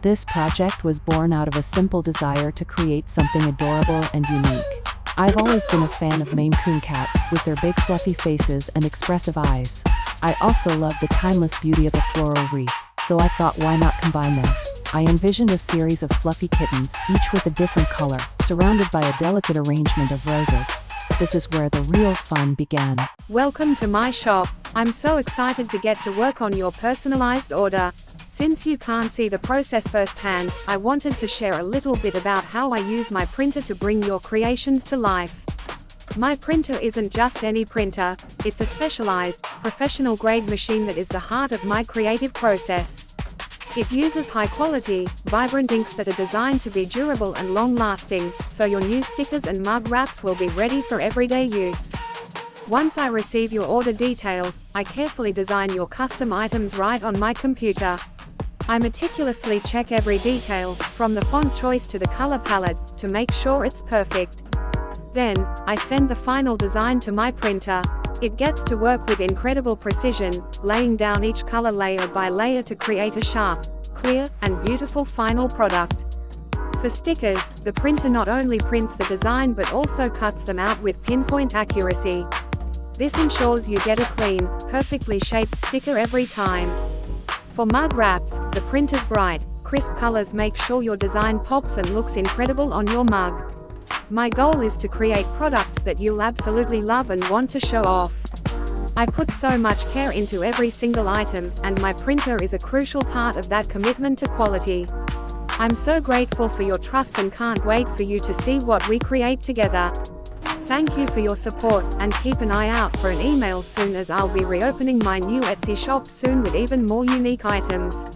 This project was born out of a simple desire to create something adorable and unique. I've always been a fan of Maine Coon cats, with their big fluffy faces and expressive eyes. I also love the timeless beauty of a floral wreath, so I thought, why not combine them? I envisioned a series of fluffy kittens, each with a different color, surrounded by a delicate arrangement of roses. This is where the real fun began. Welcome to my shop. I'm so excited to get to work on your personalized order. Since you can't see the process firsthand, I wanted to share a little bit about how I use my printer to bring your creations to life. My printer isn't just any printer, it's a specialized, professional-grade machine that is the heart of my creative process. It uses high-quality, vibrant inks that are designed to be durable and long-lasting, so your new stickers and mug wraps will be ready for everyday use. Once I receive your order details, I carefully design your custom items right on my computer. I meticulously check every detail, from the font choice to the color palette, to make sure it's perfect. Then, I send the final design to my printer. It gets to work with incredible precision, laying down each color layer by layer to create a sharp, clear, and beautiful final product. For stickers, the printer not only prints the design but also cuts them out with pinpoint accuracy. This ensures you get a clean, perfectly shaped sticker every time. For mug wraps, the printer's bright, crisp colors make sure your design pops and looks incredible on your mug. My goal is to create products that you'll absolutely love and want to show off. I put so much care into every single item, and my printer is a crucial part of that commitment to quality. I'm so grateful for your trust and can't wait for you to see what we create together. Thank you for your support, and keep an eye out for an email soon, as I'll be reopening my new Etsy shop soon with even more unique items.